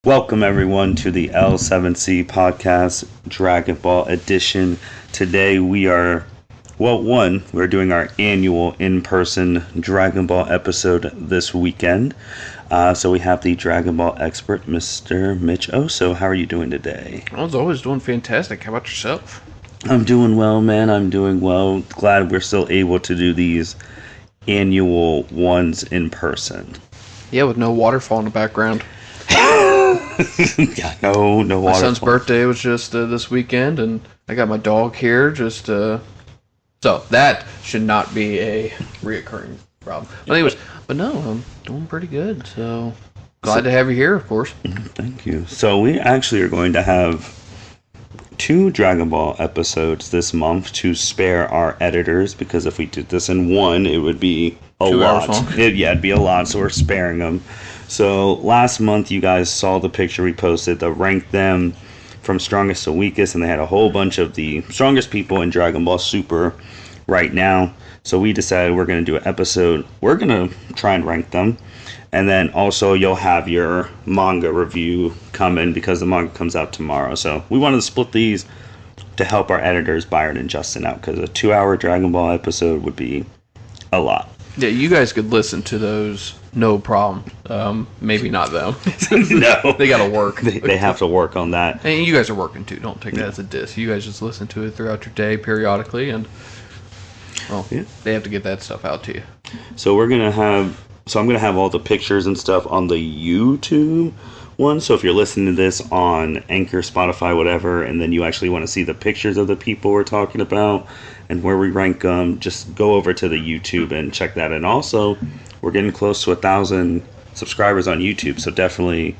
Welcome everyone to the L7C podcast, Dragon Ball edition. Today we're doing our annual in-person Dragon Ball episode this weekend. So we have the Dragon Ball expert, Mr. Mitch Oso. How are you doing today? I was always doing fantastic. How about yourself? I'm doing well, man. I'm doing well. Glad we're still able to do these annual ones in person. Yeah, with no waterfall in the background. Yeah, no waterfall. My son's birthday was just this weekend, and I got my dog here. So that should not be a reoccurring problem. But anyways, I'm doing pretty good. So glad to have you here, of course. Thank you. So we actually are going to have 2 Dragon Ball episodes this month to spare our editors, because if we did this in one, it would be a 2 lot. hours long. It'd be a lot, so we're sparing them. So last month you guys saw the picture we posted, the rank them from strongest to weakest, and they had a whole bunch of the strongest people in Dragon Ball Super right now. So we decided we're going to do an episode. We're going to try and rank them. And then also you'll have your manga review coming, because the manga comes out tomorrow. So we wanted to split these to help our editors, Byron and Justin, out, because a 2-hour Dragon Ball episode would be a lot. Yeah, you guys could listen to those, no problem. Maybe not them. No. They got to work. They have to work on that. And you guys are working too. Don't take that as a diss. You guys just listen to it throughout your day periodically, and they have to get that stuff out to you. So I'm going to have all the pictures and stuff on the YouTube one. So if you're listening to this on Anchor, Spotify, whatever, and then you actually want to see the pictures of the people we're talking about and where we rank them, just go over to the YouTube and check that. And also, we're getting close to 1,000 subscribers on YouTube, so definitely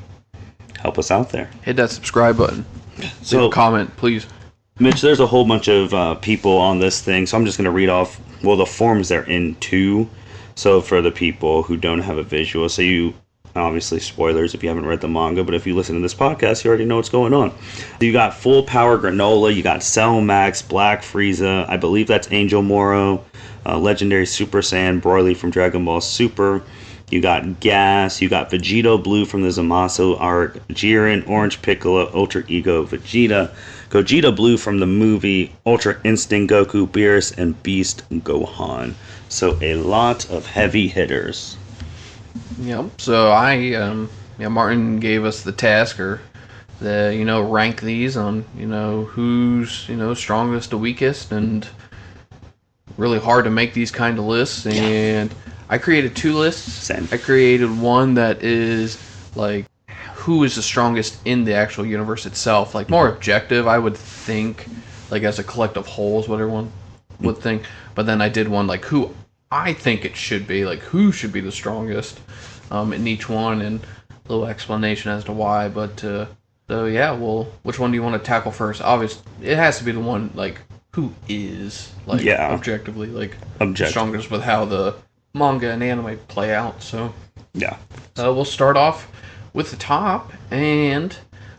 help us out there. Hit that subscribe button. So, leave a comment, please. Mitch, there's a whole bunch of people on this thing, so I'm just going to read off, the forms they're in too. So for the people who don't have a visual, so you, obviously spoilers if you haven't read the manga, but if you listen to this podcast, you already know what's going on. You got Full Power Granola, you got Cell Max, Black Frieza, I believe that's Angel Moro, Legendary Super Saiyan Broly from Dragon Ball Super, you got Gas, you got Vegito Blue from the Zamasu arc, Jiren, Orange Piccolo, Ultra Ego Vegeta, Gogeta Blue from the movie, Ultra Instinct Goku, Beerus, and Beast Gohan. So a lot of heavy hitters. Yep. So Martin gave us the task, or rank these on, who's, strongest to weakest, and really hard to make these kind of lists. And I created 2 lists. Same. I created one that is like who is the strongest in the actual universe itself, like more objective, I would think, like as a collective whole is what everyone would think. But then I did one like who I think it should be, like who should be the strongest in each one, and a little explanation as to why. But which one do you want to tackle first? Obviously, it has to be the one like who is objectively strongest with how the manga and anime play out. So we'll start off with the top, and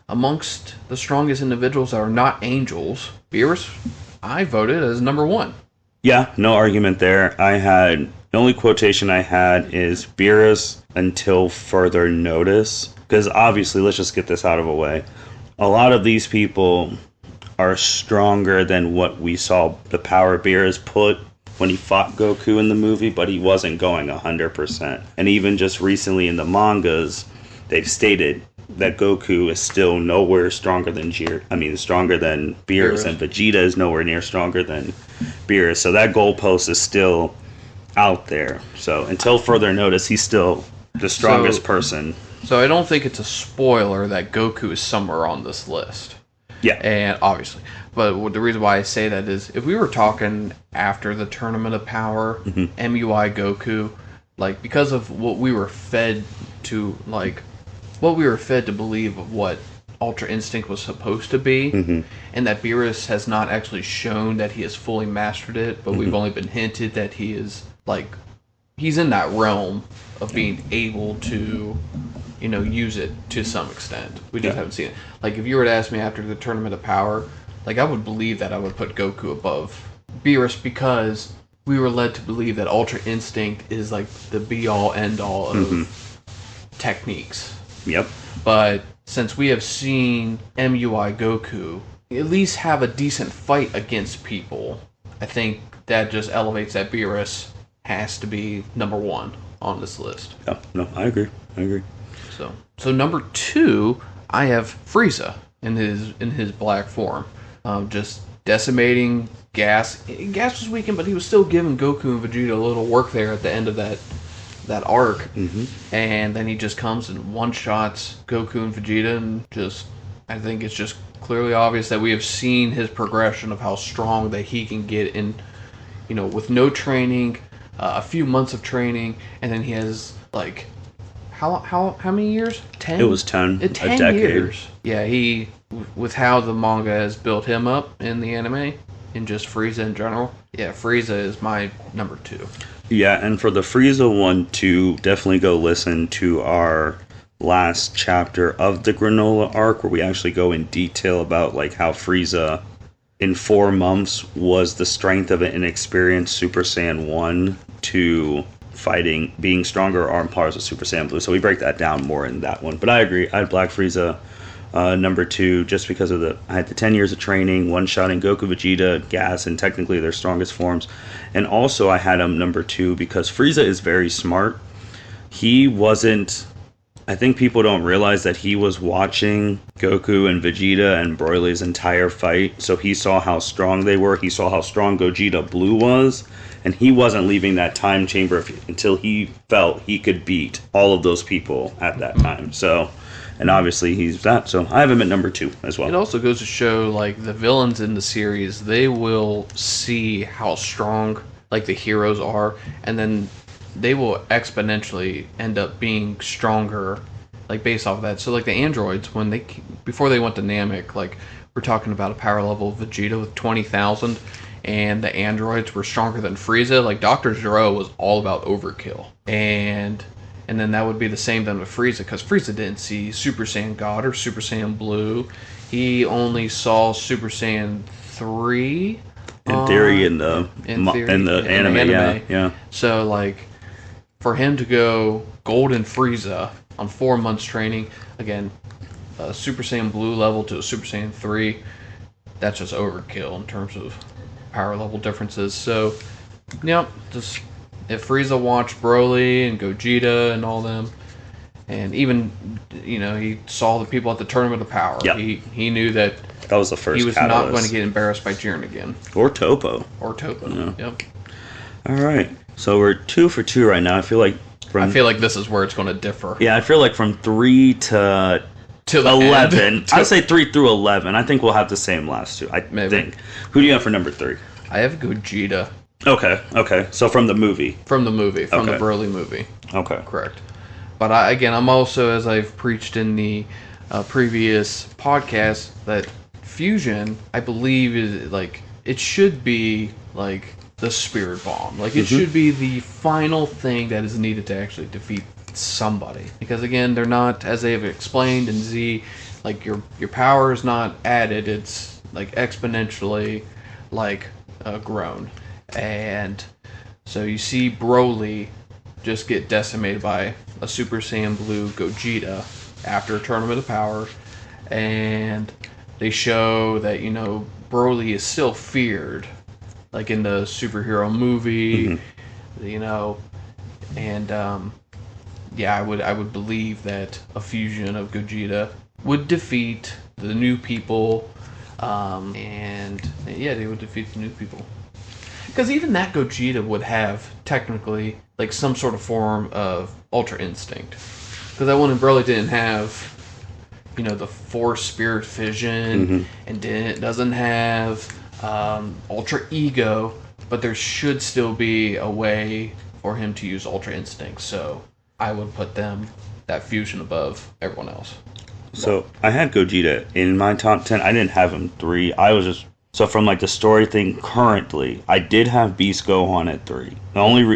amongst the strongest individuals that are not angels, Beerus, I voted as number 1. Yeah, no argument there. The only quotation I had is Beerus until further notice. Because obviously, let's just get this out of the way. A lot of these people are stronger than what we saw the power Beerus put when he fought Goku in the movie, but he wasn't going 100%. And even just recently in the mangas, they've stated that Goku is still nowhere stronger than stronger than Beerus, and Vegeta is nowhere near stronger than Beerus. So that goalpost is still out there. So until further notice, he's still the strongest person. So I don't think it's a spoiler that Goku is somewhere on this list. Yeah. And obviously. But the reason why I say that is if we were talking after the Tournament of Power, MUI Goku, like because of what we were fed to believe of what Ultra Instinct was supposed to be, and that Beerus has not actually shown that he has fully mastered it, but we've only been hinted that he is he's in that realm of being able to use it to some extent. We just haven't seen it. Like if you were to ask me after the Tournament of Power, I would believe that I would put Goku above Beerus, because we were led to believe that Ultra Instinct is the be all end all of techniques. Yep. But since we have seen MUI Goku at least have a decent fight against people, I think that just elevates that Beerus has to be number 1 on this list. Yeah, no, I agree. So number 2, I have Frieza in his black form, just decimating Gas. Gas was weakened, but he was still giving Goku and Vegeta a little work there at the end of that arc. Mm-hmm. And then he just comes and one-shots Goku and Vegeta, and I think it's just clearly obvious that we have seen his progression of how strong that he can get in, with no training, a few months of training, and then he has like how many years? 10? It was 10. 10 a decade. years. Yeah, with how the manga has built him up in the anime, and just Frieza in general. Yeah, Frieza is my number 2. Yeah, and for the Frieza one too, definitely go listen to our last chapter of the Granola arc, where we actually go in detail about like how Frieza in 4 months was the strength of an inexperienced Super Saiyan 1 to fighting, being stronger arm powers of Super Saiyan Blue. So we break that down more in that one. But I agree, I had Black Frieza number 2 just because of I had the 10 years of training, one-shotting Goku, Vegeta, Gas, and technically their strongest forms. And also I had him number 2 because Frieza is very smart. He wasn't... I think people don't realize that he was watching Goku and Vegeta and Broly's entire fight, so he saw how strong they were. He saw how strong Gogeta Blue was, and he wasn't leaving that time chamber until he felt he could beat all of those people at that time. So, and obviously he's that. So I have him at number 2 as well. It also goes to show, like, the villains in the series, they will see how strong, like, the heroes are, and then they will exponentially end up being stronger, like, based off of that. So, like, the androids, before they went to Namek, like, we're talking about a power level of Vegeta with 20,000, and the androids were stronger than Frieza. Like, Dr. Zero was all about overkill. And then that would be the same then with Frieza, because Frieza didn't see Super Saiyan God or Super Saiyan Blue. He only saw Super Saiyan 3. In theory, in the anime. Yeah. So, like, for him to go Golden Frieza on 4 months training, again, Super Saiyan Blue level to a Super Saiyan 3, that's just overkill in terms of power level differences. So, just if Frieza watched Broly and Gogeta and all them, and even, he saw the people at the Tournament of Power, he knew that was the first he was catalyst. not going to get embarrassed by Jiren again. Or Topo. Yeah. Yep. All right. So we're 2 for 2 right now. I feel like this is where it's going to differ. Yeah, I feel like from 3 to 11. I'd say 3 through 11. I think we'll have the same last 2. I think. Who do you have for number 3? I have Gogeta. Okay. So from the movie. From the Broly movie. Okay. Correct. But I'm also, as I've preached in the previous podcast, that Fusion, I believe, is like, it should be like the Spirit Bomb. Like, it should be the final thing that is needed to actually defeat somebody. Because again, they're not, as they have explained in Z, like, your power is not added, it's like exponentially like grown. And so you see Broly just get decimated by a Super Saiyan Blue Gogeta after a Tournament of Power, and they show that, Broly is still feared, like in the superhero movie, and I would believe that a fusion of Gogeta would defeat the new people, they would defeat the new people. Because even that Gogeta would have, technically, like, some sort of form of Ultra Instinct. Because that one in Broly didn't have, the Force Spirit Fission, and doesn't have Ultra Ego, but there should still be a way for him to use Ultra Instinct. So I would put that fusion above everyone else. So I had Gogeta in my top 10. I didn't have him 3. I was just... So from, like, the story thing currently, I did have Beast Gohan at 3.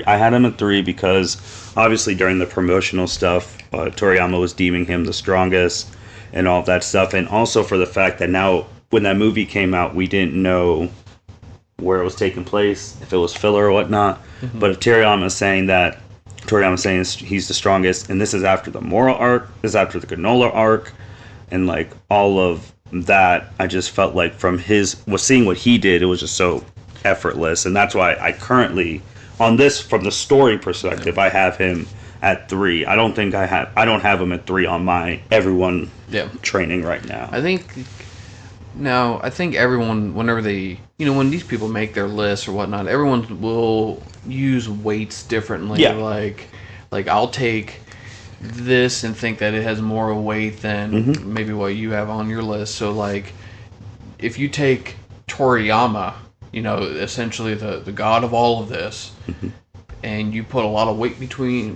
I had him at 3 because, obviously, during the promotional stuff, Toriyama was deeming him the strongest and all of that stuff. And also for the fact that now, when that movie came out, we didn't know where it was taking place, if it was filler or whatnot. But if Toriyama is saying that Toriyama saying he's the strongest, and this is after the Moro arc, this is after the Granola arc, and like all of that. I just felt like from seeing what he did, it was just so effortless, and that's why I currently on this from the story perspective, I have him at 3. I don't have him at 3 on my everyone training right now. I think everyone, whenever they, when these people make their lists or whatnot, everyone will use weights differently. Yeah. Like I'll take this and think that it has more weight than maybe what you have on your list. So like, if you take Toriyama, essentially the god of all of this, and you put a lot of weight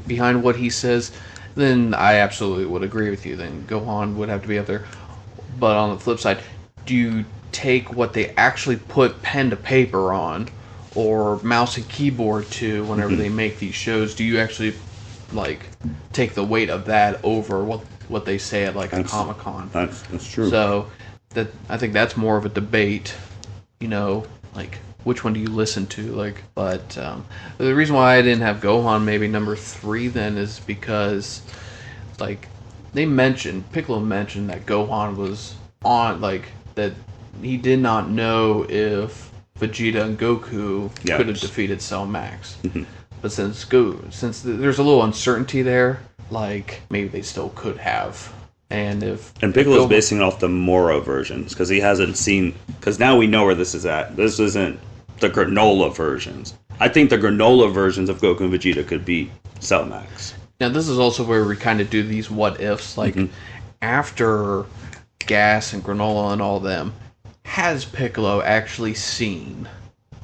behind what he says, then I absolutely would agree with you. Then Gohan would have to be up there. But on the flip side, do you take what they actually put pen to paper on, or mouse and keyboard to whenever they make these shows? Do you actually like take the weight of that over what they say at like a Comic-Con? That's true. So I think that's more of a debate, like which one do you listen to? But the reason why I didn't have Gohan maybe number 3 then is because like Piccolo mentioned that Gohan was on that he did not know if Vegeta and Goku could have defeated Cell Max. But since there's a little uncertainty there, like maybe they still could have. And Piccolo's basing it off the Moro versions because he hasn't seen. Because now we know where this is at. This isn't the Granola versions. I think the Granola versions of Goku and Vegeta could beat Cell Max. Now this is also where we kind of do these what ifs. Like after Gas and Granola and all them, has Piccolo actually seen?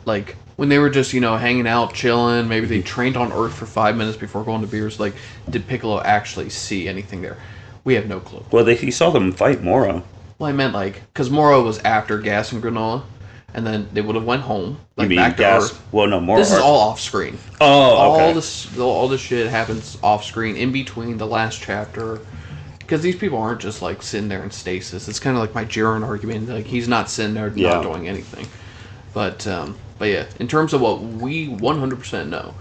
Like when they were just hanging out, chilling. Maybe they trained on Earth for 5 minutes before going to Beerus. Like, did Piccolo actually see anything there? We have no clue. Well, he saw them fight Moro. Well, I meant because Moro was after Gas and Granola, and then they would have went home, back to Earth. Well, no, Moro. This is all off screen. Oh, okay. All this shit happens off screen in between the last chapter, because these people aren't just sitting there in stasis. It's kind of like my Jiren argument. Like he's not sitting there not doing anything. But yeah, in terms of what we 100% know,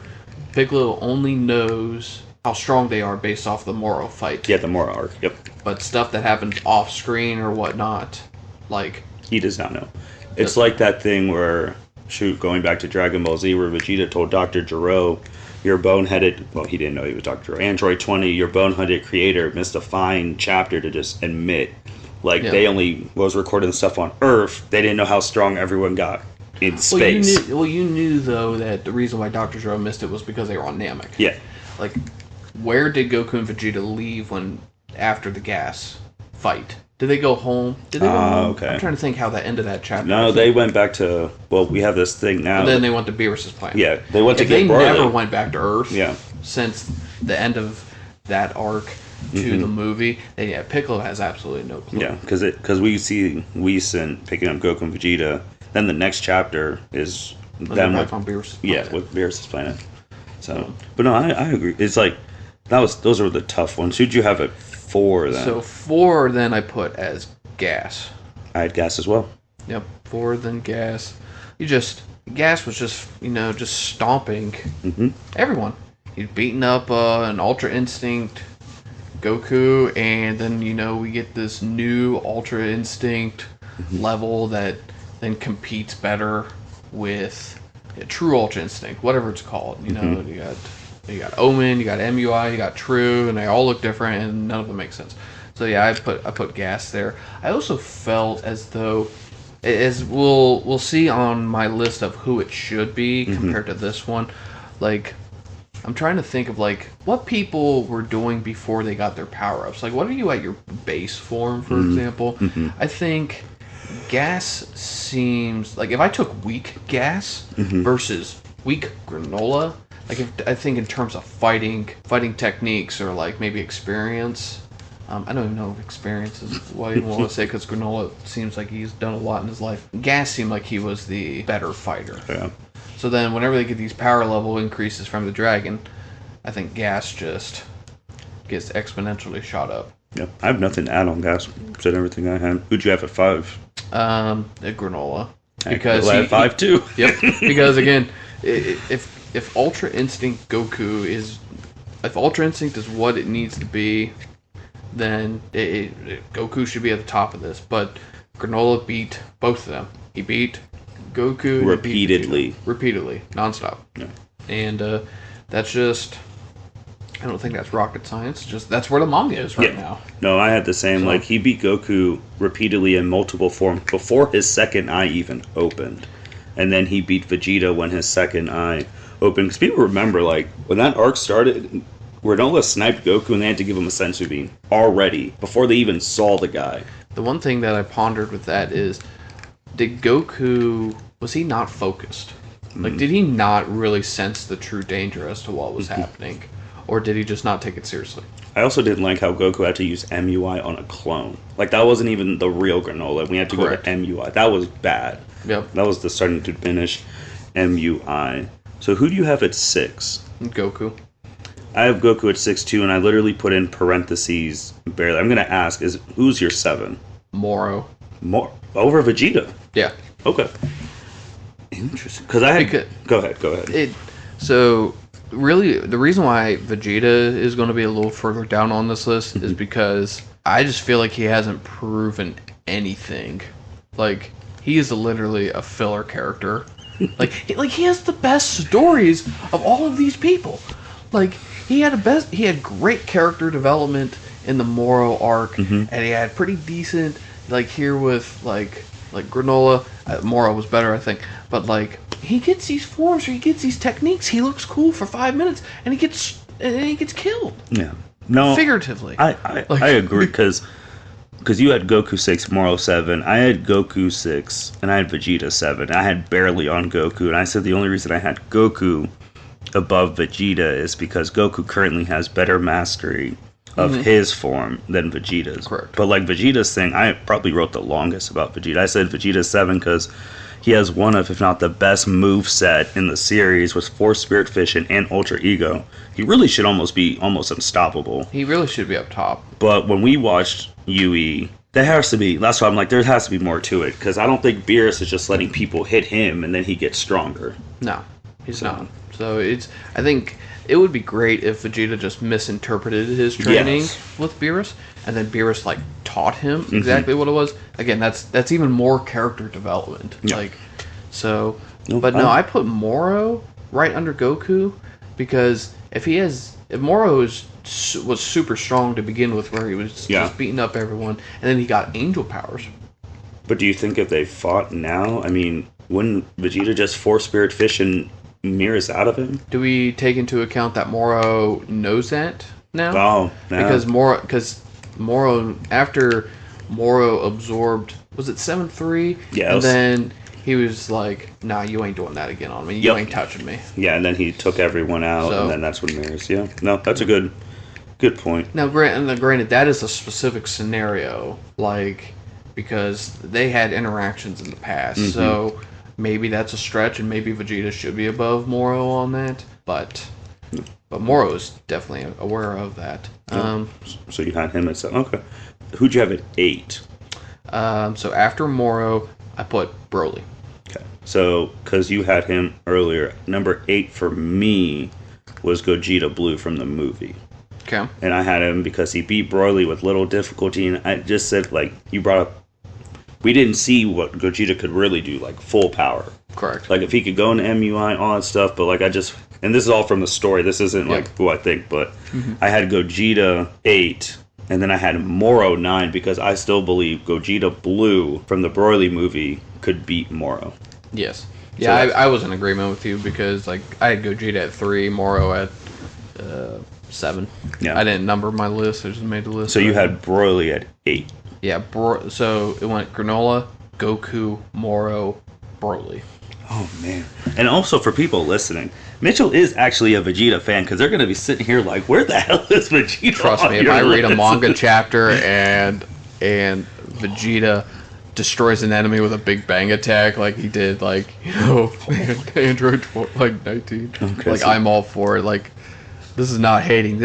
Piccolo only knows how strong they are based off the Moro fight. Yeah, the Moro arc. Yep. But stuff that happens off screen or whatnot, he does not know. It's like that thing where, going back to Dragon Ball Z, where Vegeta told Dr. Gero, "Your boneheaded," well, he didn't know he was Dr. Gero, Android 20, your boneheaded creator missed a fine chapter to just admit. They only was recording stuff on Earth. They didn't know how strong everyone got in space. You knew though that the reason why Dr. Gero missed it was because they were on Namek. Yeah. Where did Goku and Vegeta leave after the Gas fight? Did they go home? Okay. I'm trying to think how that ended that chapter. No, they went back to. Well, we have this thing now. And then they went to Beerus' planet. Yeah, they went to get Broly. They never went back to Earth. Yeah. Since the end of that arc to the movie, Piccolo has absolutely no clue. Yeah, because we see Whis picking up Goku and Vegeta. Then the next chapter is them on Beerus' planet. Yeah, with Beerus' planet. So, but no, I agree. It's those are the tough ones. Who'd you have at 4 then? So 4 then I put as Gas. I had Gas as well. Yep, 4 then Gas. Gas was just stomping everyone. He's beating up an Ultra Instinct Goku, and then we get this new Ultra Instinct level that then competes better with True Ultra Instinct, whatever it's called. You got Omen, you got MUI, you got True, and they all look different, and none of them make sense. So yeah, I put Gas there. I also felt as though, as we'll see on my list of who it should be compared to this one, I'm trying to think of what people were doing before they got their power-ups. What are you at your base form, for example? I think Gas seems if I took weak Gas versus weak Granola, I think in terms of fighting techniques or maybe experience. I don't even know if experience is what you want to say, because Granola seems like he's done a lot in his life. Gas seemed like he was the better fighter. Yeah. So then whenever they get these power level increases from the dragon, I think Gas just gets exponentially shot up. Yep. I have nothing to add on Gas. Said everything I had. Who'd you have at 5? Granola. Because I had 5 too. Yep. Because again, if Ultra Instinct Goku is if Ultra Instinct is what it needs to be, then Goku should be at the top of this. But Granola beat both of them. He beat Goku repeatedly, nonstop. Yeah. And that's just, I don't think that's rocket science. Just that's where the manga is right now. No, I had the same. So, like, he beat Goku repeatedly in multiple forms before his second eye even opened, and then he beat Vegeta when his second eye opened. Because people remember, like, when that arc started, Granola sniped Goku and they had to give him a senzu bean already before they even saw the guy. The one thing that I pondered with that is, did Goku, was he not focused? Like, did he not really sense the true danger as to what was happening? Or did he just not take it seriously? I also didn't like how Goku had to use MUI on a clone. Like, that wasn't even the real Granola. We had to go to MUI. That was bad. Yep. That was the starting to diminish MUI. So who do you have at 6? Goku. I have Goku at 6 too, and I literally put in parentheses barely. I'm going to ask, who's your 7? Moro. Over Vegeta? Yeah. Okay. Interesting. Because I had... Go ahead. So, really, the reason why Vegeta is going to be a little further down on this list is because I just feel like he hasn't proven anything. Like, he is literally a filler character. Like he has the best stories of all of these people. Like, he had great character development in the Moro arc, and he had pretty decent, like, here with, like Granola. Moro was better, I think. But, like, he gets these forms, or he gets these techniques, he looks cool for 5 minutes, and he gets killed. Yeah. No. Figuratively. I agree, because you had Goku 6, Moro 7. I had Goku 6, and I had Vegeta 7. I had barely on Goku, and I said the only reason I had Goku above Vegeta is because Goku currently has better mastery of his form than Vegeta's. Correct. But, like, Vegeta's thing, I probably wrote the longest about Vegeta. I said Vegeta 7 because he has one of, if not the best move set in the series with 4 Spirit Fission and Ultra Ego. He really should be almost unstoppable. He really should be up top. But when we watched UE, that's why I'm like, there has to be more to it, because I don't think Beerus is just letting people hit him and then he gets stronger. No, he's not. So I think it would be great if Vegeta just misinterpreted his training with Beerus, and then Beerus, like, taught him exactly what it was. Again, that's even more character development. Yeah. Like, so, I put Moro right under Goku, because if Moro was super strong to begin with, where he was just beating up everyone, and then he got angel powers. But do you think if they fought now, I mean, wouldn't Vegeta just 4 Spirit Fission mirrors out of him? Do we take into account that Moro knows that now? Oh, yeah. Because Moro, after Moro absorbed, was it 7-3? Yeah. And then he was like, nah, you ain't doing that again on me. You ain't touching me. Yeah, and then he took everyone out, and then that's when mirrors. Yeah. No, that's a good point. Now, granted, that is a specific scenario, like, because they had interactions in the past, so maybe that's a stretch, and maybe Vegeta should be above Moro on that, but Moro is definitely aware of that. So you had him at 7. Okay. Who'd you have at 8? So after Moro, I put Broly. Okay. So, because you had him earlier, number 8 for me was Gogeta Blue from the movie. Okay. And I had him because he beat Broly with little difficulty, and I just said, like, you brought up, we didn't see what Gogeta could really do, like, full power. Correct. Like, if he could go into MUI, all that stuff, but, like, and this is all from the story, this isn't, like, who I think, but I had Gogeta 8, and then I had Moro 9, because I still believe Gogeta Blue from the Broly movie could beat Moro. Yes. Yeah, so I was in agreement with you, because, like, I had Gogeta at 3, Moro at 7. Yeah. I didn't number my list, I just made the list. So you had Broly at 8. Yeah, so it went Granola, Goku, Moro, Broly. Oh, man. And also, for people listening, Mitchell is actually a Vegeta fan, because they're going to be sitting here like, where the hell is Vegeta? Trust me, if I read a manga chapter and Vegeta destroys an enemy with a big bang attack like he did, like, Android 19, okay, like, I'm all for it. Like, this is not hating.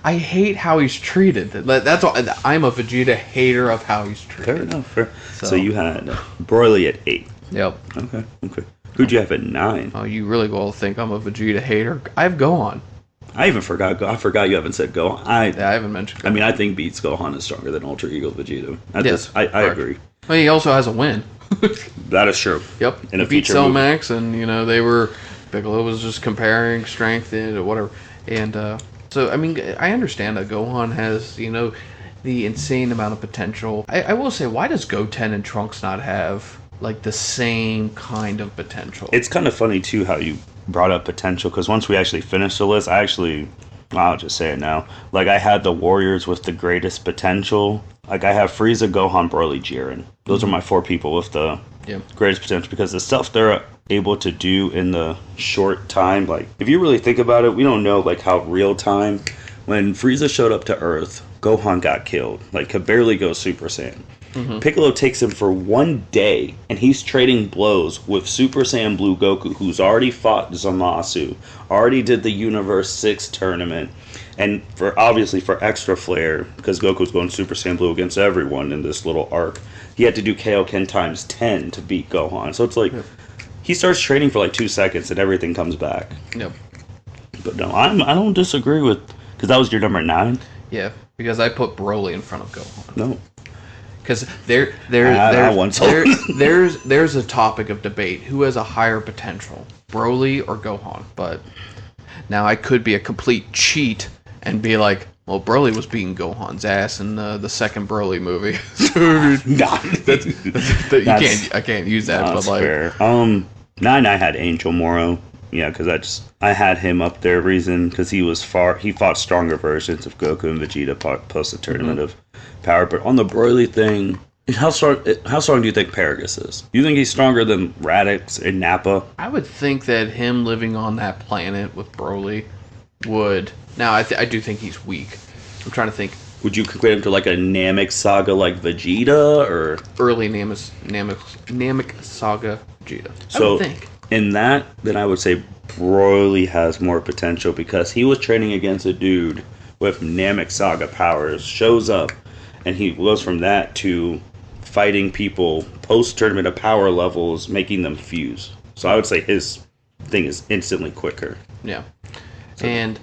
I hate how he's treated. That's all. I'm a Vegeta hater of how he's treated. Fair enough. Fair. So you had Broly at 8. Yep. Okay. Who'd you have at 9? Oh, you really will think I'm a Vegeta hater. I have Gohan. I even forgot. I forgot you haven't said Gohan. I haven't mentioned Gohan. I mean, I think Beats Gohan is stronger than Ultra Ego Vegeta. Yes, I agree. But he also has a win. That is true. Yep. In a he beat future Cell movie. Max, and Piccolo was just comparing strength and whatever. And so, I mean, I understand that Gohan has, the insane amount of potential. I will say, why does Goten and Trunks not have like the same kind of potential? It's kind of funny too how you brought up potential, because once we actually finished the list, I'll just say it now. Like, I had the Warriors with the greatest potential. Like, I have Frieza, Gohan, Broly, Jiren. Those are my 4 people with the greatest potential, because the stuff they're able to do in the short time, like, if you really think about it, we don't know, like, how real time. When Frieza showed up to Earth, Gohan got killed. Like, could barely go Super Saiyan. Piccolo takes him for 1 day, and he's trading blows with Super Saiyan Blue Goku, who's already fought Zamasu, already did the Universe 6 tournament, and for extra flair, because Goku's going Super Saiyan Blue against everyone in this little arc, he had to do Kaioken times 10 to beat Gohan. So it's like, he starts trading for like 2 seconds, and everything comes back. Yep. But no, I don't disagree with, because that was your number 9? Yeah, because I put Broly in front of Gohan. No. Because there's a topic of debate: who has a higher potential, Broly or Gohan? But now I could be a complete cheat and be like, well, Broly was beating Gohan's ass in the second Broly movie. I can't use that. But like, fair. 9, I had Angel Moro. Yeah, because I had him up there. Reason because he fought stronger versions of Goku and Vegeta post the tournament of power. But on the Broly thing, how strong do you think Paragus is? Do you think he's stronger than Radix and Nappa? I would think that him living on that planet with Broly would. Now I do think he's weak. I'm trying to think. Would you equate him to like a Namek Saga like Vegeta, or early Namek Saga Vegeta? So, I would think. In that, then I would say Broly has more potential, because he was training against a dude with Namek Saga powers, shows up, and he goes from that to fighting people post-tournament of power levels, making them fuse. So I would say his thing is instantly quicker. Yeah. And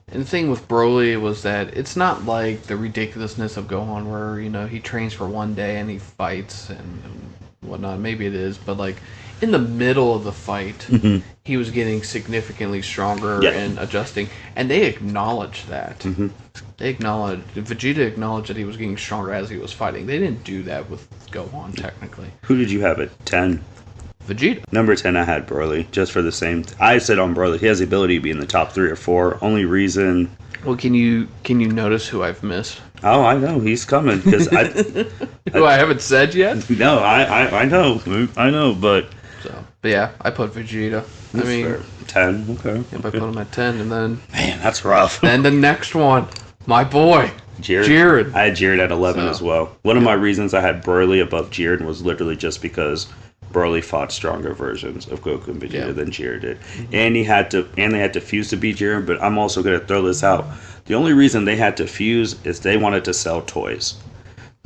the thing with Broly was that it's not like the ridiculousness of Gohan where, he trains for 1 day and he fights and whatnot. Maybe it is, but like in the middle of the fight, he was getting significantly stronger and adjusting, and they acknowledged that. Vegeta acknowledged that he was getting stronger as he was fighting. They didn't do that with Gohan, technically. Who did you have at 10? Vegeta. Number 10, I had Broly, just for the same. I said on Broly, he has the ability to be in the top 3 or 4. Only reason. Well, can you notice who I've missed? Oh, I know he's coming, because who I haven't said yet. No, I know, but yeah, I put Vegeta. I mean, fair. 10. Okay. Yep, I put him at 10, and then man, that's rough. Then the next one, my boy. Jiren. I had Jiren at 11 as well. One of my reasons I had Broly above Jiren was literally just because Broly fought stronger versions of Goku and Vegeta than Jiren did. And they had to fuse to beat Jiren, but I'm also going to throw this out. The only reason they had to fuse is they wanted to sell toys.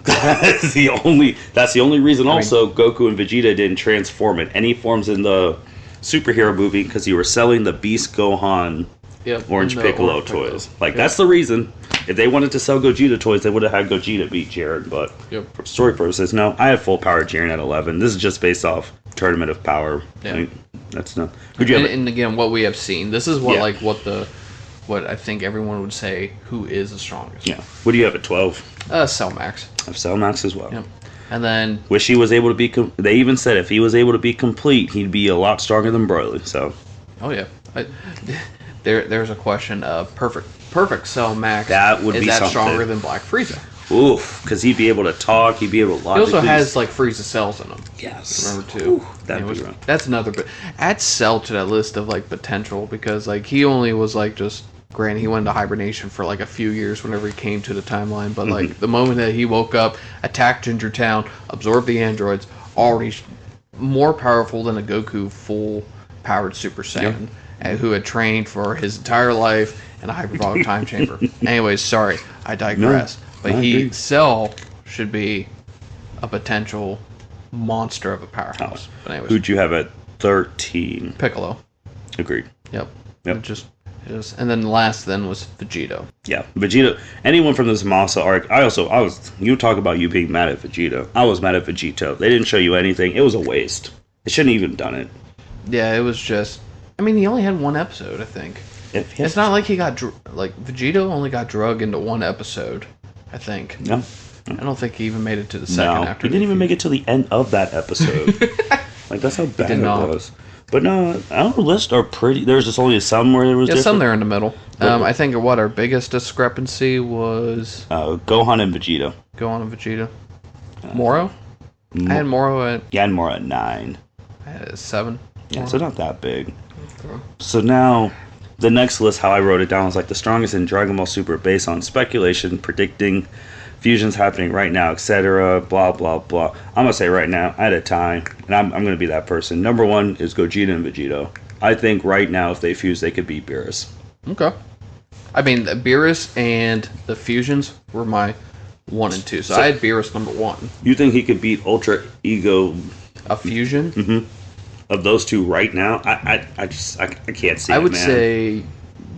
That's the only reason also Goku and Vegeta didn't transform in any forms in the superhero movie, because you were selling the Beast Gohan Orange Piccolo toys. That's the reason. If they wanted to sell Gogeta toys, they would have had Gogeta beat Jiren, but for story purposes, no. I have full power Jiren at 11. This is just based off Tournament of Power. Yeah. I mean, that's not. And again, what we have seen. This is what what I think everyone would say who is the strongest. Yeah. What do you have at 12? Cell Max. I have Cell Max as well. Yep. And then wish he was able to be. They even said if he was able to be complete, he'd be a lot stronger than Broly. So. Oh yeah. There's a question of perfect Cell Max. That would be something. Stronger than Black Frieza? Oof, because he'd be able to talk. He'd be able to logically. He also has like Frieza cells in him. Yes. Remember too. Ooh, that'd be right. That's another. But add Cell to that list of like potential, because like he only was like just. Granted, he went into hibernation for like a few years whenever he came to the timeline, but like the moment that he woke up, attacked Ginger Town, absorbed the androids, already more powerful than a Goku full-powered Super Saiyan, who had trained for his entire life in a hyperbolic time chamber. Anyways, sorry, I digress. No, but Cell should be a potential monster of a powerhouse. But anyways, who'd you have at 13? Piccolo. Agreed. Yep. And then last then was Vegito. Yeah, Vegeta. Anyone from this Masa arc. You talk about you being mad at Vegeta. I was mad at Vegito. They didn't show you anything. It was a waste. They shouldn't even done it. Yeah, it was just. I mean, he only had one episode, I think. It's not like he got Vegito only got drug into one episode, I think. No. I don't think he even made it to the second. After he didn't even make it to the end of that episode. Like that's how bad it was. But no, our list are pretty. There's just only some where there was. Yeah, some there in the middle. I think our biggest discrepancy was Gohan and Vegeta. Gohan and Vegeta. Moro. I had Moro at. Yeah, and Moro at 9. I had it at 7. Yeah, so not that big. Okay. So now, the next list, how I wrote it down, was like the strongest in Dragon Ball Super based on speculation, predicting fusions happening right now, etc. Blah blah blah. I'm gonna say right now, I had a tie, and I'm gonna be that person. Number 1 is Gogeta and Vegito. I think right now, if they fuse, they could beat Beerus. Okay. I mean, Beerus and the fusions were my 1 and 2. So I had Beerus number 1. You think he could beat Ultra Ego? A fusion? Mm-hmm. Of those two right now, I can't see. I would say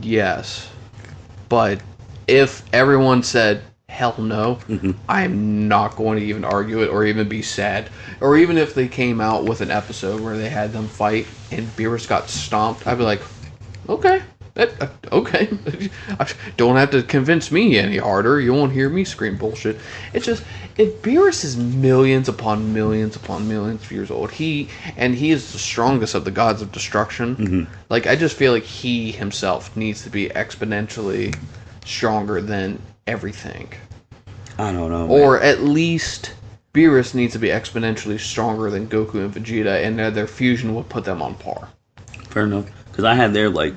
yes, but if everyone said hell no, I am not going to even argue it or even be sad. Or even if they came out with an episode where they had them fight and Beerus got stomped, I'd be like, okay. Okay. Don't have to convince me any harder. You won't hear me scream bullshit. It's just, if Beerus is millions upon millions upon millions of years old, he is the strongest of the gods of destruction. Like, I just feel like he himself needs to be exponentially stronger than everything. I don't know. Or at least Beerus needs to be exponentially stronger than Goku and Vegeta, and their fusion will put them on par. Fair enough. Because I had their, like,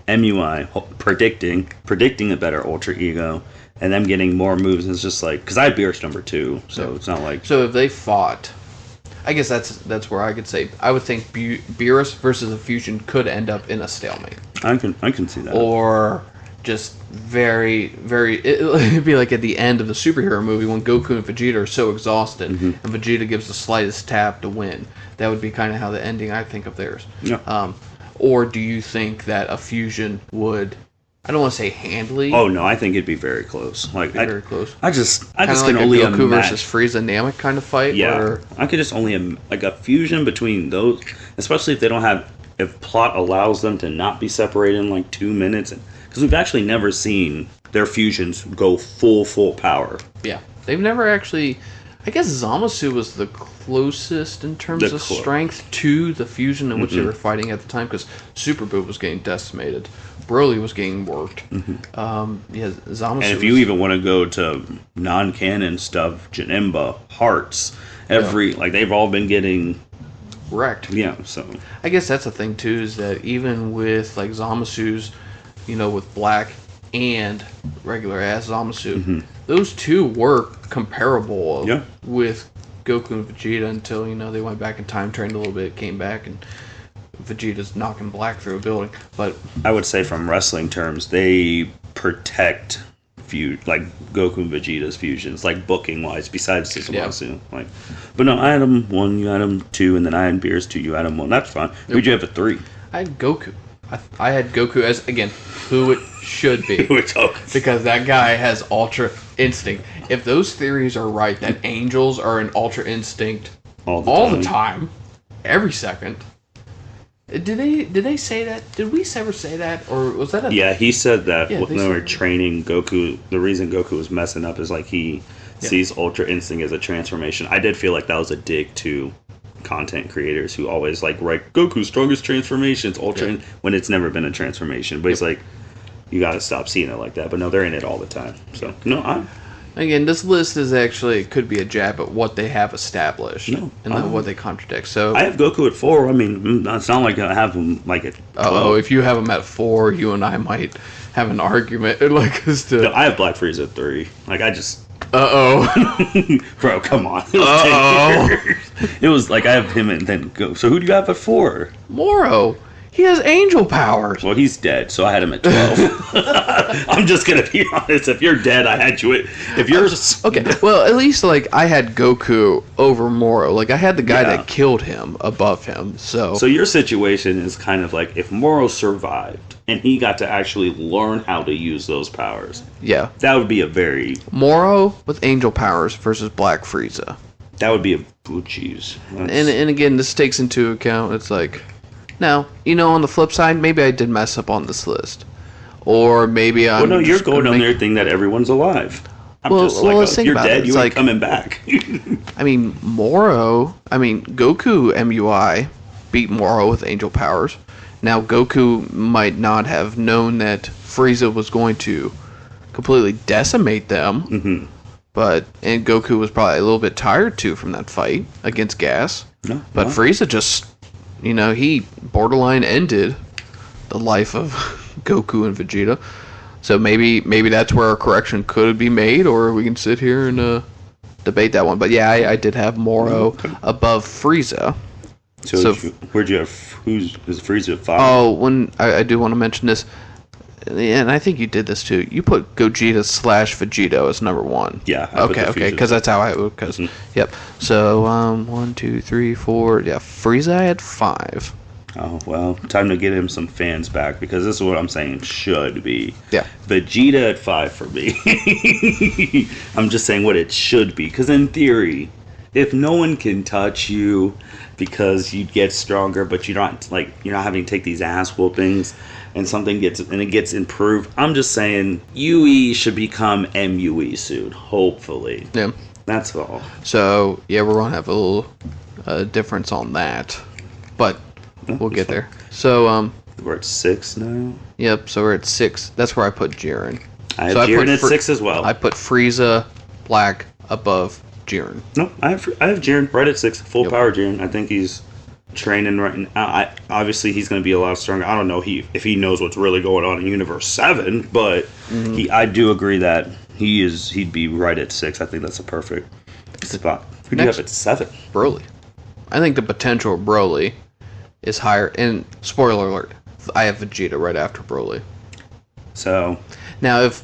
MUI predicting a better Ultra Ego, and them getting more moves. And it's just like, because I had Beerus number 2, so it's not like. So if they fought, I guess that's where I could say I would think Beerus versus a fusion could end up in a stalemate. I can see that. Or just very, very. It'd be like at the end of the superhero movie when Goku and Vegeta are so exhausted, and Vegeta gives the slightest tap to win. That would be kind of how the ending I think of theirs. Yeah. Or do you think that a fusion would? I don't want to say handily. Oh no, I think it'd be very close. Like very close. I just like can only Goku imagine versus Frieza Namek kind of fight. Yeah, or... I could just only like a fusion between those, especially if they don't have, if plot allows them to not be separated in like 2 minutes, because we've actually never seen their fusions go full power. Yeah, they've never actually. I guess Zamasu was the closest in terms of strength to the fusion in which they were fighting at the time, because Super Boo was getting decimated, Broly was getting worked. Zamasu. And if you even want to go to non-canon stuff, Janemba, Hearts, like they've all been getting wrecked. Yeah, so I guess that's the thing too, is that even with like Zamasu's, with Black and regular ass Zamasu, those two were comparable with Goku and Vegeta until they went back in time, trained a little bit, came back, and Vegeta's knocking Black through a building. But I would say, from wrestling terms, they protect like Goku and Vegeta's fusions, like booking wise. Besides Zamasu, but no, I had him 1, you had him 2, and then I had Beerus 2, you had him 1. That's fine. Who'd you have at 3? I had Goku. I had Goku as, again, who it should be. Because that guy has Ultra Instinct. If those theories are right, that angels are in Ultra Instinct all the time, every second. Did they say that? Did we ever say that? Or was that Yeah, he said that when they were training Goku, the reason Goku was messing up is like he sees Ultra Instinct as a transformation. I did feel like that was a dig to content creators who always write Goku's strongest transformations Ultra when it's never been a transformation, but it's like you gotta stop seeing it like that. But no, they're in it all the time, so no. Again, this list is actually could be a jab at what they have established and then what they contradict. So I have Goku at 4. I mean, it's not like I have him like at 12. If you have him at 4, you and I might have an argument I have Black Frieza at 3. Bro, come on. It was 10 years. It was like I have him and then go. So who do you have at 4? Moro. He has angel powers. Well, he's dead, so I had him at 12. I'm just gonna be honest. If you're dead, I had you at. If you're okay, well, at least like I had Goku over Moro. Like I had the guy that killed him above him. So your situation is kind of like if Moro survived and he got to actually learn how to use those powers. Yeah, that would be a very Moro with angel powers versus Black Frieza. That would be a jeez. And again, this takes into account. It's like. Now, on the flip side, maybe I did mess up on this list. Or maybe I'm... Well, no, you're going on there thinking that everyone's alive. If you're dead, you ain't coming back. Goku MUI beat Moro with angel powers. Now, Goku might not have known that Frieza was going to completely decimate them. Mm-hmm. And Goku was probably a little bit tired, too, from that fight against Gas. But Frieza just... he borderline ended the life of Goku and Vegeta. So maybe that's where a correction could be made, or we can sit here and debate that one. But yeah, I did have Moro above Frieza. So where'd you have? Is Frieza at 5? Oh, I do want to mention this, and I think you did this too. You put Gogeta / Vegito as number 1. Yeah. Okay, because that's how I would. Yep. So 1, 2, 3, 4. Yeah, Frieza I had 5. Oh well, time to get him some fans back because this is what I'm saying should be. Yeah. Vegeta at 5 for me. I'm just saying what it should be because in theory, if no one can touch you because you get stronger, but you're not having to take these ass whoopings. And it gets improved. I'm just saying, UE should become MUE soon, hopefully. Yeah. That's all. So, yeah, we're going to have a little difference on that. But we'll get there. So, we're at 6 now? Yep, so we're at 6. That's where I put Jiren. I have Jiren at 6 as well. I put Frieza, Black, above Jiren. No, I have Jiren right at 6. Full power Jiren. I think he's... training right now. Obviously he's going to be a lot stronger. I don't know if he knows what's really going on in Universe 7, but I do agree that he'd be right at 6. I think that's a perfect spot. Who do you have at 7? Broly. I think the potential of Broly is higher. And spoiler alert, I have Vegeta right after Broly. So now, if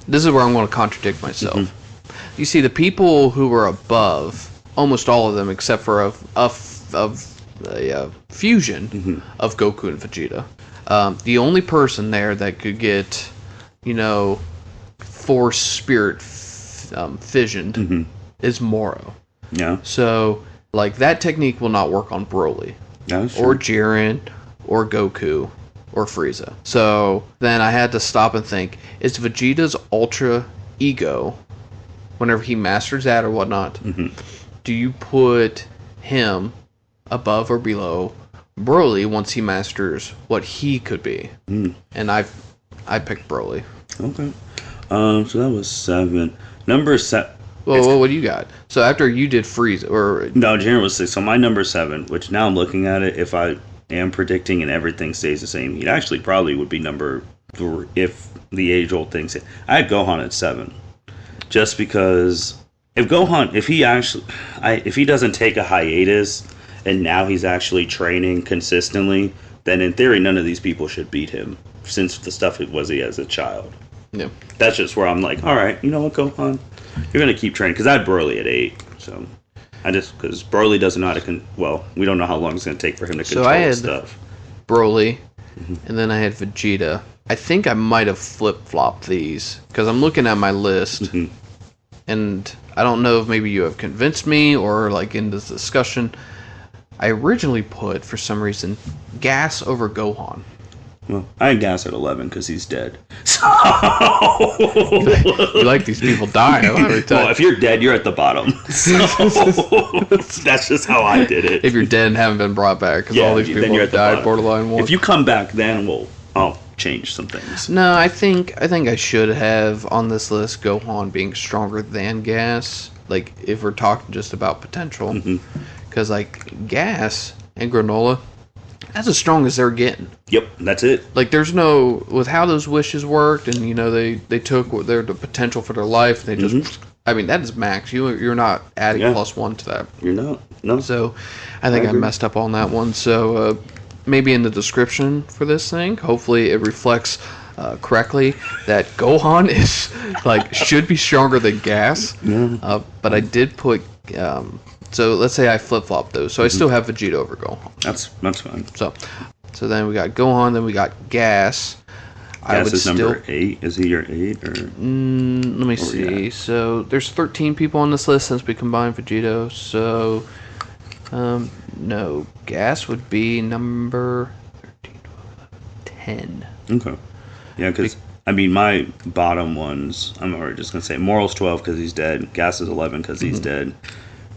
this is where I'm going to contradict myself. You see, the people who were above, almost all of them, except for a fusion of Goku and Vegeta. The only person there that could get, Force Spirit fissioned is Moro. Yeah. So, that technique will not work on Broly. Or Jiren, or Goku, or Frieza. So, then I had to stop and think, is Vegeta's Ultra Ego, whenever he masters that or whatnot, do you put him above or below Broly once he masters what he could be? And I picked Broly. Okay. So that was 7. Number 7. Well, what do you got? So after you did Frieza, or no, Jiren was 6. So my number 7, which now I'm looking at it, if I am predicting and everything stays the same, he actually probably would be number 3 if the age-old thing. I had Gohan at 7, just because if he doesn't take a hiatus. And now he's actually training consistently, then in theory, none of these people should beat him, since the stuff it was he as a child. Yeah. That's just where I'm like, all right, you know what, Gohan? You're going to keep training. Because I had Broly at 8. So, because Broly doesn't know how to, we don't know how long it's going to take for him to control his stuff. Broly, and then I had Vegeta. I think I might have flip-flopped these, because I'm looking at my list, and I don't know if maybe you have convinced me, or in this discussion, I originally put, for some reason, Gas over Gohan. Well, I had Gas at 11 because he's dead. So you like these people dying every time. Well, if you're dead, you're at the bottom. So that's just how I did it. If you're dead and haven't been brought back, because all these people have died borderline 1. If you come back, then I'll change some things. No, I think I should have on this list Gohan being stronger than Gas. If we're talking just about potential. Because, Gas and Granola, that's as strong as they're getting. Yep, that's it. There's no... With how those wishes worked, and, they took the potential for their life, they just... that is max. You're not adding +1 to that. You're not. No. So, I think I messed up on that one. So, maybe in the description for this thing. Hopefully it reflects correctly that Gohan is should be stronger than Gas. Yeah. But I did put so let's say I flip flop those. So I still have Vegeta over Gohan. That's fine. So then we got Gohan, then we got Gas. Gas is number 8. Is he your 8 or? Let me see. So there's 13 people on this list since we combined Vegito. So no, Gas would be number 13, 12, 11, 10. Okay. Yeah, because I mean my bottom ones. I'm already just gonna say Moro's 12 because he's dead. Gas is 11 because he's dead.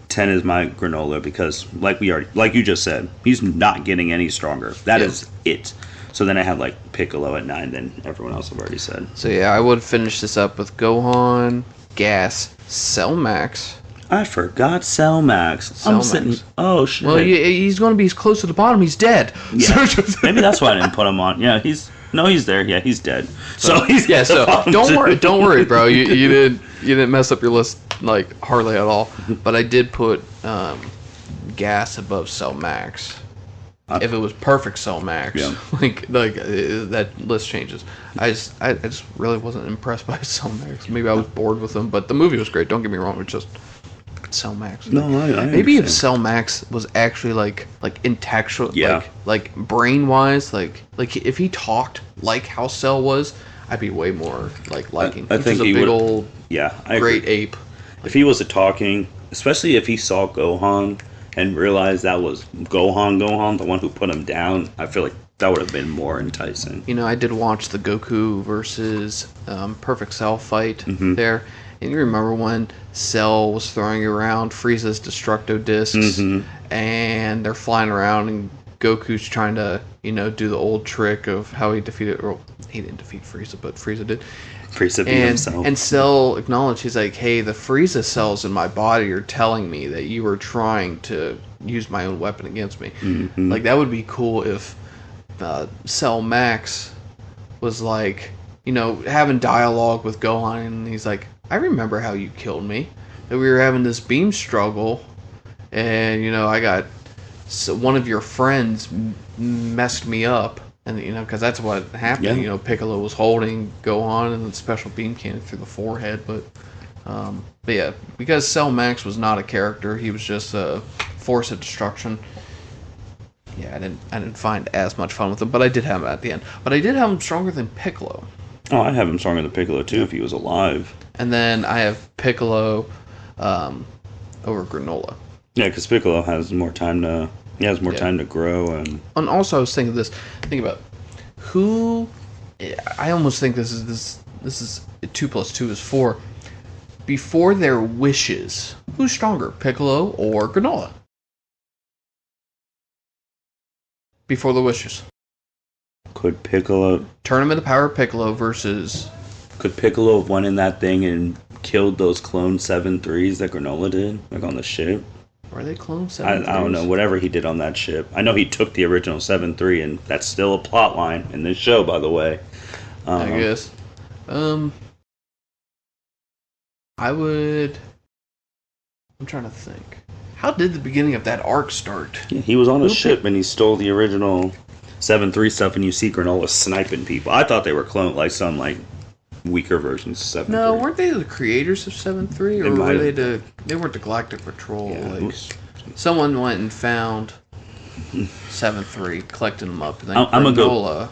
10 is my Granola because like you just said, he's not getting any stronger. That is it. So then I have Piccolo at 9, then everyone else I've already said. So yeah, I would finish this up with Gohan, Gas, Cell Max. I forgot Cell Max. I'm sitting. Oh shit. Well, he's going to be close to the bottom. He's dead. Yeah. Maybe that's why I didn't put him on. Yeah, he's there. Yeah, he's dead. So he's So don't worry, bro. You didn't mess up your list hardly at all. But I did put Gas above Cell Max. If it was perfect Cell Max, that list changes. I just really wasn't impressed by Cell Max. Maybe I was bored with him, but the movie was great. Don't get me wrong. It's just Cell Max. No, I maybe understand. if Cell Max was actually intellectual, Yeah. brain wise, if he talked like how Cell was, I'd be way more liking. I think he he big would. old Yeah, I great agree. ape. If he was talking, especially if he saw Gohan and realized that was Gohan, the one who put him down, I feel like that would have been more enticing. I did watch the Goku versus Perfect Cell fight there. And you remember when Cell was throwing around Frieza's Destructo Discs and they're flying around and Goku's trying to, do the old trick of how he defeated, or he didn't defeat Frieza, but Frieza did. Frieza beat himself. And Cell acknowledged, he's like, hey, the Frieza cells in my body are telling me that you were trying to use my own weapon against me. That would be cool if Cell Max was having dialogue with Gohan, and he's like, I remember how you killed me. That we were having this beam struggle, and I got one of your friends messed me up, and because that's what happened. Yeah. Piccolo was holding Gohan and the special beam cannon through the forehead, but yeah, because Cell Max was not a character, he was just a force of destruction. Yeah, I didn't find as much fun with him, but I did have him at the end. But I did have him stronger than Piccolo. Oh, I'd have him stronger than Piccolo too if he was alive. And then I have Piccolo over Granola. Yeah, because Piccolo has more time to time to grow and also I was thinking this. Think about who. I almost think this is 2 + 2 is 4. Before their wishes, who's stronger, Piccolo or Granola? Before the wishes. Could Piccolo Tournament of Power Piccolo versus. Could Piccolo have won in that thing and killed those clone 7-3s that Granola did, on the ship? Were they clone 7? I don't know. Whatever he did on that ship, I know he took the original 7-3, and that's still a plot line in this show, by the way. I guess. I would. I'm trying to think. How did the beginning of that arc start? Yeah, he was on a ship and he stole the original 7-3 stuff, and you see Granola sniping people. I thought they were clone some weaker versions of 7-3. No, weren't they the creators of 7-3, or were they they weren't the Galactic Patrol? Yeah, someone went and found 7-3, collected them up, and then I'm gonna Granola.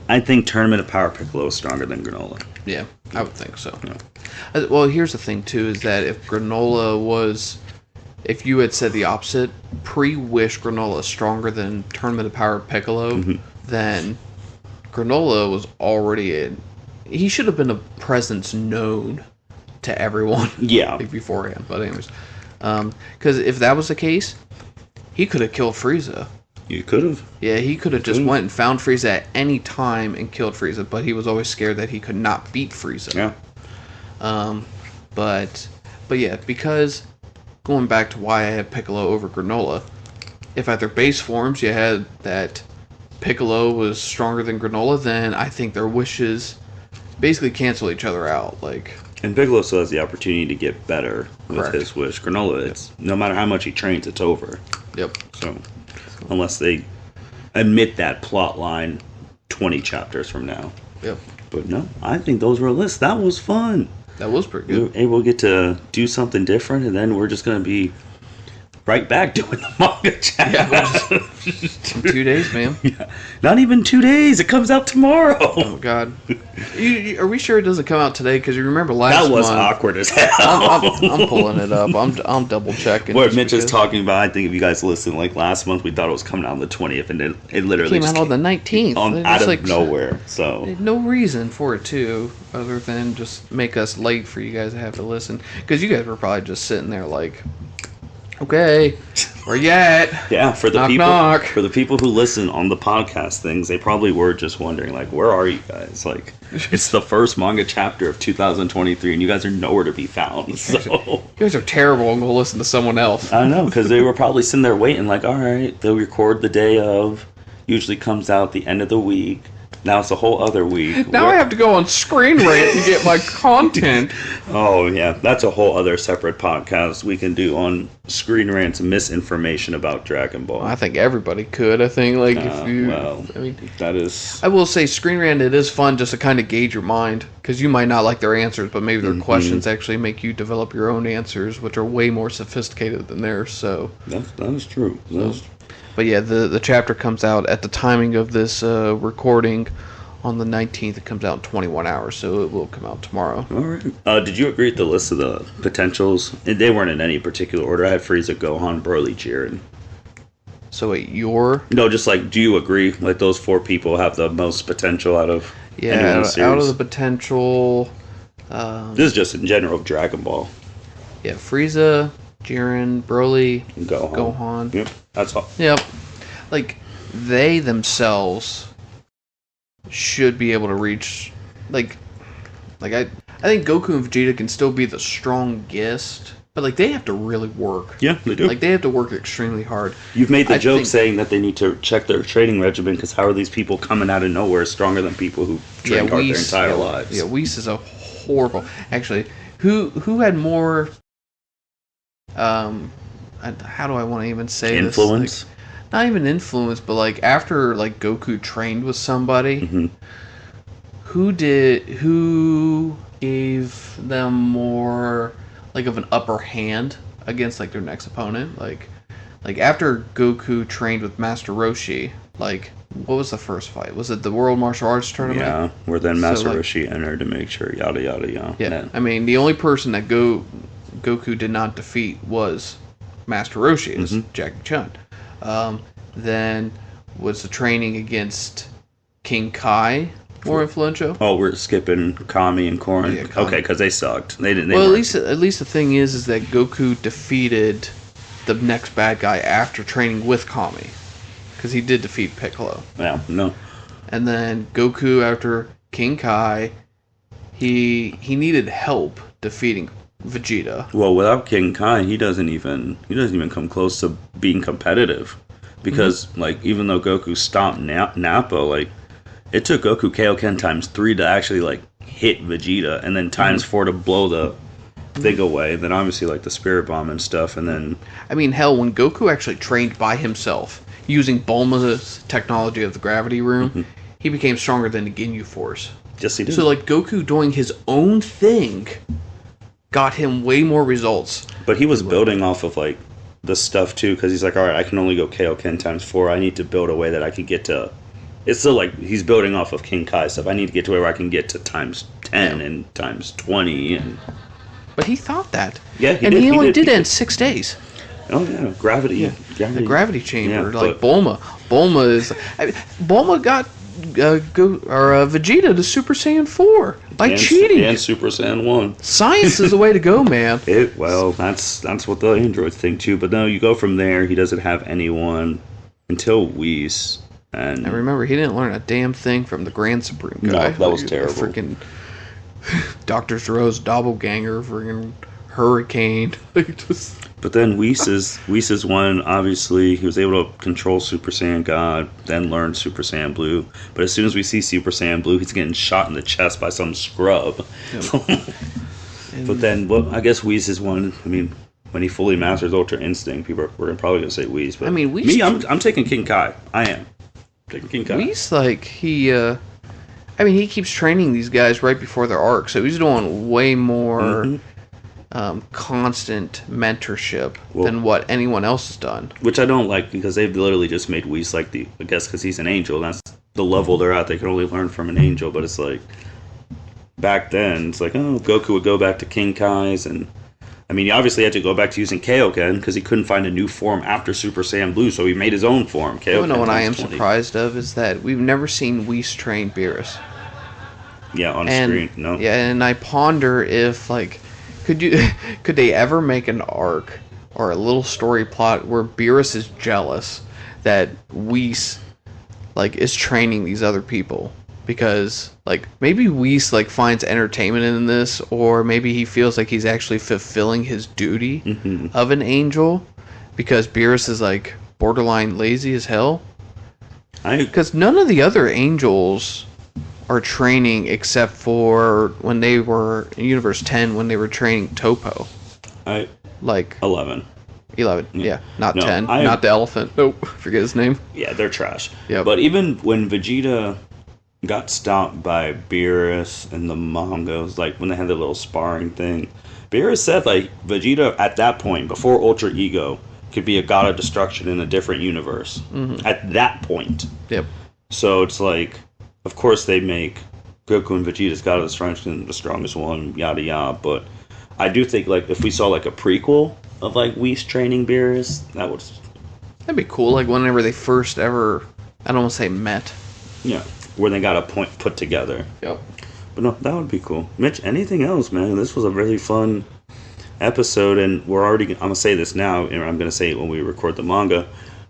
I think Tournament of Power Piccolo is stronger than Granola. Yeah, I would think so. Yeah. Well, here's the thing too: is that if Granola was, if you had said the opposite, pre-wish Granola is stronger than Tournament of Power Piccolo, then Granola was already he should have been a presence known to everyone. Yeah. Beforehand. But anyways, because if that was the case, he could have killed Frieza. You could have. Yeah, he could have just went and found Frieza at any time and killed Frieza, but he was always scared that he could not beat Frieza. Yeah. But yeah, because going back to why I had Piccolo over Granola, if at their base forms you had that Piccolo was stronger than Granola, then I think their wishes basically cancel each other out. And Piccolo still has the opportunity to get better with Correct. his wish. Granola, it's no matter how much he trains, it's over. Yep. So unless they admit that plot line 20 chapters from now. Yep. But no, I think those were lists. That was fun. That was pretty We good. were able to get to do something different, and then we're just going to be right back doing the manga chapter. In 2 days, man. Yeah. Not even 2 days. It comes out tomorrow. Oh, God. Are we sure it doesn't come out today? Because you remember last That was month, awkward as hell. I'm pulling it up. I'm double checking. What Mitch is talking about, I think if you guys listen, like last month we thought it was coming out on the 20th, and then it literally came out on the 19th. out of nowhere. So no reason for it to, other than just make us late for you guys to have to listen. Because you guys were probably just sitting there like, okay, where you at? yeah, for the knock, people knock. for the people who listen on the podcast things, they probably were just wondering like, where are you guys? Like, it's the first manga chapter of 2023, and you guys are nowhere to be found. So You guys are terrible. I'm gonna listen to someone else. I know, because they were probably sitting there waiting, like, all right, they'll record the day of. Usually comes out the end of the week. Now it's a whole other week. Now I have to go on Screen Rant to get my content. Oh, yeah. That's a whole other separate podcast we can do on Screen Rant's misinformation about Dragon Ball. I think everybody could. I think, like, if you... Well, I mean, that is... I will say, Screen Rant, it is fun just to kind of gauge your mind. Because you might not like their answers, but maybe their questions actually make you develop your own answers, which are way more sophisticated than theirs, so... That is true. But yeah, the chapter comes out at the timing of this recording on the 19th. It comes out in 21 hours, so it will come out tomorrow. All right. Did you agree with the list of the potentials? They weren't in any particular order. I had Frieza, Gohan, Broly, Jiren. So wait, No, just like, do you agree? Like, those four people have the most potential out of anyone in the series? Out of the potential... this is just in general of Dragon Ball. Yeah, Frieza, Jiren, Broly, Gohan. Yep, that's all. Yep. Like, they themselves should be able to reach... Like I think Goku and Vegeta can still be the strongest, but, like, they have to really work. Yeah, they do. Like, they have to work extremely hard. You've made the joke saying that they need to check their training regimen, because how are these people coming out of nowhere stronger than people who trained hard their entire lives? Yeah, Whis is a horrible... Actually, who had more... how do I want to even say influence? This? Like, not even influence, but like after like Goku trained with somebody, who gave them more like of an upper hand against like their next opponent? Like after Goku trained with Master Roshi, like what was the first fight? Was it the World Martial Arts Tournament? Yeah, where then Master Roshi entered to make sure yada yada yada. Yeah, I mean the only person that Goku did not defeat was Master Roshi. It was Jackie Chun. Then was the training against King Kai more influential? Oh, we're skipping Kami and Korin. Yeah, Kami. Okay, because they sucked. They didn't. Well, at least the thing is that Goku defeated the next bad guy after training with Kami, because he did defeat Piccolo. Yeah, no. And then Goku after King Kai, he needed help defeating Vegeta. Well, without King Kai, he doesn't even come close to being competitive, because like even though Goku stopped Nappa, like it took Goku Kaioken times 3 to actually like hit Vegeta, and then times 4 to blow the thing away. Then obviously like the Spirit Bomb and stuff, and then I mean hell, when Goku actually trained by himself using Bulma's technology of the Gravity Room, he became stronger than the Ginyu Force. Yes, he did. So like Goku doing his own thing got him way more results. But he was building off of like the stuff too, because he's like, all right, I can only go Kaioken times 4. I need to build a way that I can get to. It's still like he's building off of King Kai stuff. I need to get to where I can get to times 10 and times 20. But he thought that. Yeah, he only did it in 6 days. Oh yeah, gravity. Yeah. The gravity chamber, Yeah, like Bulma. Bulma got Vegeta to Super Saiyan 4 by cheating. And Super Saiyan 1. Science is the way to go, man. Well, that's what the androids think too. But no, you go from there. He doesn't have anyone until Whis. And remember, he didn't learn a damn thing from the Grand Supreme guy. No, that was terrible. Freaking Dr. Zero's doppelganger, freaking Hurricane. But then Whis is one. Obviously, he was able to control Super Saiyan God, then learn Super Saiyan Blue. But as soon as we see Super Saiyan Blue, he's getting shot in the chest by some scrub. Yep. But then, well, I guess Whis is one. I mean, when he fully masters Ultra Instinct, we're probably gonna say Whis. But I mean, Whis. Me, I'm taking King Kai. I am. King Kai. Whis, like, he keeps training these guys right before their arc, so he's doing way more constant mentorship than what anyone else has done. Which I don't like, because they've literally just made Whis like I guess because he's an angel, that's the level they're at. They can only learn from an angel, but it's like, back then, it's like, oh, Goku would go back to King Kai's, and I mean, he obviously had to go back to using Kaioken because he couldn't find a new form after Super Saiyan Blue, so he made his own form. Kaioken. You know what I am surprised of is that we've never seen Whis train Beerus. Yeah, on screen, no. Yeah, and I ponder if, like, could they ever make an arc or a little story plot where Beerus is jealous that Whis, like, is training these other people? Because, like, maybe Whis, like, finds entertainment in this, or maybe he feels like he's actually fulfilling his duty of an angel, because Beerus is, like, borderline lazy as hell. Because none of the other angels are training except for when they were in Universe 10, when they were training Topo. Like 11. 11, yeah. Not 10. Not the elephant. Nope. Forget his name. Yeah, they're trash. Yep. But even when Vegeta got stopped by Beerus and the Mongos, like when they had their little sparring thing, Beerus said, like, Vegeta at that point, before Ultra Ego, could be a god of destruction in a different universe. At that point. Yep. So it's like, of course they make Goku and Vegeta's god of destruction the strongest one, yada yada, but I do think, like, if we saw, like, a prequel of, like, Whis training Beerus, that'd be cool, like, whenever they first ever, I don't want to say met. Yeah. Where they got a point put together. Yep. But no, that would be cool. Mitch, anything else, man? This was a really fun episode, and we're already, I'm going to say this now, and I'm going to say it when we record the manga.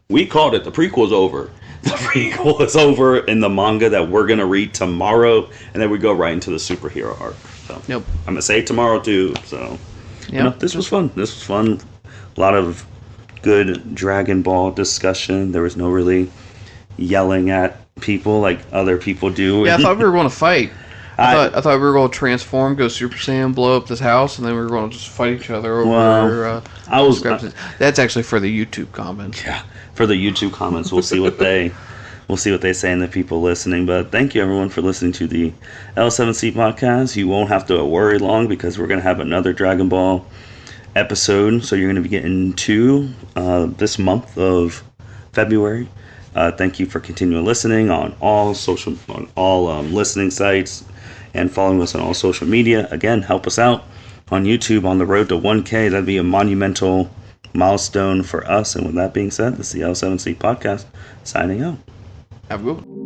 We called it. The prequel's over. The prequel is over in the manga that we're going to read tomorrow, and then we go right into the superhero arc. So, yep. I'm going to say tomorrow, too. So, yeah, no, this was fun. This was fun. A lot of good Dragon Ball discussion. There was no really yelling at people like other people do. Yeah, I thought we were going to fight. I thought we were going to transform, go Super Saiyan, blow up this house, and then we were going to just fight each other over. That's actually for the YouTube comments. Yeah, for the YouTube comments, we'll see what they say and the people listening. But thank you everyone for listening to the L7C podcast. You won't have to worry long because we're going to have another Dragon Ball episode. So you're going to be getting 2 this month of February. Thank you for continuing listening on all listening sites and following us on all social media. Again, help us out on YouTube on the road to 1K. That'd be a monumental milestone for us. And with that being said, this is the L7C podcast signing out. Have a good one.